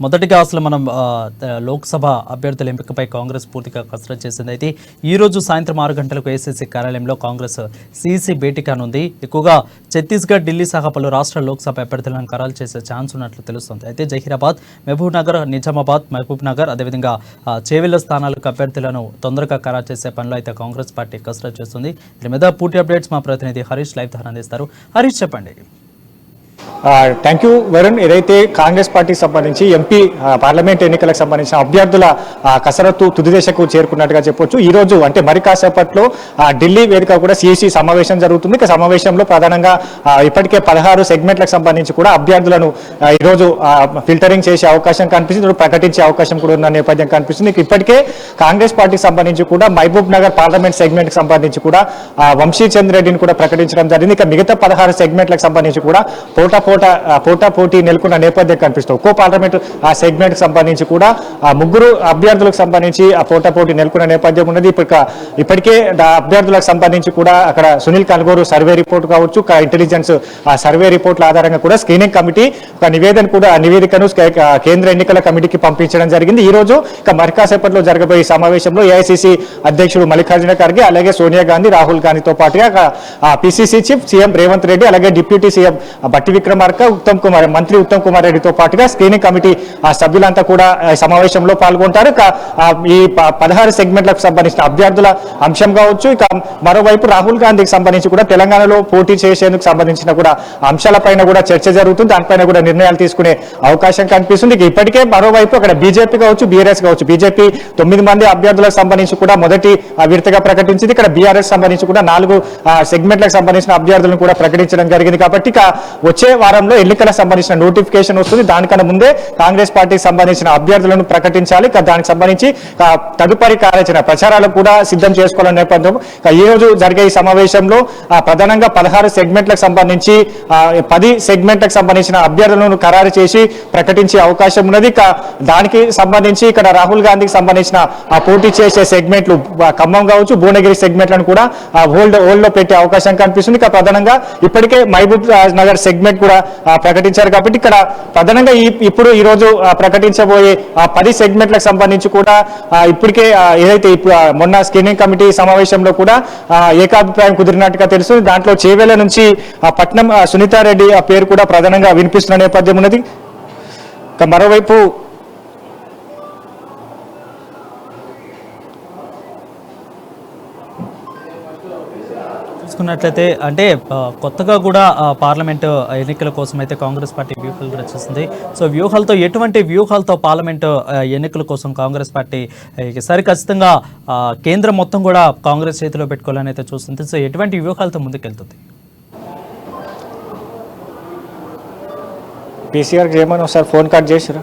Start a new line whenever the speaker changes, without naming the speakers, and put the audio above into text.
మొదటిగా అసలు మనం లోక్సభ అభ్యర్థుల ఎంపికపై కాంగ్రెస్ పూర్తిగా కసరత్తు చేసింది. అయితే ఈ రోజు సాయంత్రం 6 గంటలకు ఏసీసీ కార్యాలయంలో కాంగ్రెస్ సీఈసీ భేటీ కానుంది. ఎక్కువగా ఛత్తీస్గఢ్, ఢిల్లీ సహా పలు రాష్ట్రాల లోక్సభ అభ్యర్థులను ఖరారు చేసే ఛాన్స్ ఉన్నట్లు తెలుస్తోంది. అయితే జహీరాబాద్, మహబూబ్ నగర్, నిజామాబాద్, మహబూబ్ నగర్ అదేవిధంగా చేవెళ్ల స్థానాలకు అభ్యర్థులను తొందరగా ఖరారు చేసే పనిలో అయితే కాంగ్రెస్ పార్టీ కసరత్తు చేస్తుంది. దీని మీద పూర్తి అప్డేట్స్ మా ప్రతినిధి హరీష్ లైవ్ ద్వారా అందిస్తారు. హరీష్, చెప్పండి.
Thank you Varun. ఏదైతే కాంగ్రెస్ పార్టీకి సంబంధించి ఎంపీ పార్లమెంట్ ఎన్నికలకు సంబంధించిన అభ్యర్థుల కసరత్తు తుది దశకు చేరుకున్నట్టుగా చెప్పొచ్చు. ఈ రోజు అంటే మరి కాసేపట్లో ఢిల్లీ వేదిక కూడా సిఈసి సమావేశం జరుగుతుంది. ఇక సమావేశంలో ప్రధానంగా ఇప్పటికే 16 సెగ్మెంట్లకు సంబంధించి కూడా అభ్యర్థులను ఈరోజు ఫిల్టరింగ్ చేసే అవకాశం కనిపిస్తుంది, ప్రకటించే అవకాశం కూడా ఉన్న నేపథ్యం కనిపిస్తుంది. ఇప్పటికే కాంగ్రెస్ పార్టీకి సంబంధించి కూడా మహబూబ్ నగర్ పార్లమెంట్ సెగ్మెంట్కి సంబంధించి కూడా వంశీచంద్ర రెడ్డిని కూడా ప్రకటించడం జరిగింది. ఇక మిగతా 16 సెగ్మెంట్లకు సంబంధించి కూడా పోటీ నెలకొన్న నేపథ్యం కనిపిస్తుంది. ఒక్కో పార్లమెంట్ సెగ్మెంట్ సంబంధించి కూడా 3 అభ్యర్థులకు సంబంధించి పోటీ నెలకొన్న నేపథ్యం ఉన్నది. ఇప్పటికే అభ్యర్థులకు సంబంధించి కూడా అక్కడ సునీల్ కల్గోరు సర్వే రిపోర్ట్ కావచ్చు, ఇంటెలిజెన్స్ సర్వే రిపోర్ట్ల ఆధారంగా కూడా స్క్రీనింగ్ కమిటీ ఒక నివేదికను కేంద్ర ఎన్నికల కమిటీకి పంపించడం జరిగింది. ఈ రోజు ఇక మరి కాసేపట్లో జరగబోయే సమావేశంలో ఏఐసిసి అధ్యక్షుడు మల్లికార్జున ఖర్గే, అలాగే సోనియా గాంధీ, రాహుల్ గాంధీతో పాటుగా PCC chief CM Revanth Reddy, అలాగే డిప్యూటీ సీఎం బట్టి విక్రమార్క, మంత్రి ఉత్తమ్ కుమార్ రెడ్డితో పాటుగా స్క్రీనింగ్ కమిటీ సభ్యులంతా కూడా సమావేశంలో పాల్గొంటారు. ఈ 16 సెగ్మెంట్లకు సంబంధించిన అభ్యర్థుల అంశం కావచ్చు, ఇక మరోవైపు రాహుల్ గాంధీకి సంబంధించి కూడా తెలంగాణలో పోటీ చేసేందుకు సంబంధించిన కూడా అంశాలపైన కూడా చర్చ జరుగుతుంది. దానిపైన కూడా నిర్ణయాలు తీసుకునే అవకాశం కనిపిస్తుంది. ఇప్పటికే మరోవైపు అక్కడ బీజేపీ కావచ్చు, బీఆర్ఎస్ కావచ్చు, బీజేపీ 9 మంది అభ్యర్థులకు సంబంధించి కూడా మొదటి విడతగా ప్రకటించింది. ఇక్కడ బీఆర్ఎస్ సంబంధించి కూడా 4 సెగ్మెంట్లకు సంబంధించిన అభ్యర్థులను కూడా ప్రకటించడం జరిగింది. కాబట్టి వచ్చే వారంలో ఎన్నికలకు సంబంధించిన నోటిఫికేషన్ వస్తుంది. దానికన్నా ముందే కాంగ్రెస్ పార్టీకి సంబంధించిన అభ్యర్థులను ప్రకటించాలి. దానికి సంబంధించి తదుపరి కార్యాచరణ ప్రచారాలు కూడా సిద్ధం చేసుకోవాలనే నేపథ్యం ఈ రోజు జరిగే ఈ సమావేశంలో ప్రధానంగా 16 సెగ్మెంట్లకు సంబంధించి 10 సెగ్మెంట్లకు సంబంధించిన అభ్యర్థులను ఖరారు చేసి ప్రకటించే అవకాశం ఉన్నది. దానికి సంబంధించి ఇక్కడ రాహుల్ గాంధీకి సంబంధించిన పోటీ చేసే సెగ్మెంట్లు ఖమ్మం కావచ్చు, భువనగిరి సెగ్మెంట్లను కూడా హోల్డ్ లో పెట్టే అవకాశం కనిపిస్తుంది. ప్రధానంగా ఇప్పటికే మహబూబ్ నగర్ సెగ్మెంట్ కూడా ప్రకటించారు. కాబట్టి ఇక్కడ ప్రధానంగా ఈ రోజు ప్రకటించబోయే 10 సెగ్మెంట్లకు సంబంధించి కూడా ఇప్పటికే ఏదైతే మొన్న స్క్రీనింగ్ కమిటీ సమావేశంలో కూడా ఏకాభిప్రాయం కుదిరినట్టుగా తెలుస్తుంది. దాంట్లో చేవెళ్ల నుంచి పట్నం సునీతారెడ్డి పేరు కూడా ప్రధానంగా వినిపిస్తున్న నేపథ్యం ఉన్నది. మరోవైపు
చూసుకున్నట్లయితే అంటే కొత్తగా కూడా పార్లమెంటు ఎన్నికల కోసం అయితే కాంగ్రెస్ పార్టీ వ్యూహాలు రచిస్తుంది. సో ఎటువంటి వ్యూహాలతో పార్లమెంటు ఎన్నికల కోసం కాంగ్రెస్ పార్టీ ఈసారి ఖచ్చితంగా కేంద్రం మొత్తం కూడా కాంగ్రెస్ చేతిలో పెట్టుకోవాలని అయితే చూస్తుంది. సో ఎటువంటి వ్యూహాలతో ముందుకెళ్తుంది?
కేసీఆర్కి ఏమన్నా ఒకసారి ఫోన్ కట్ చేసిరా?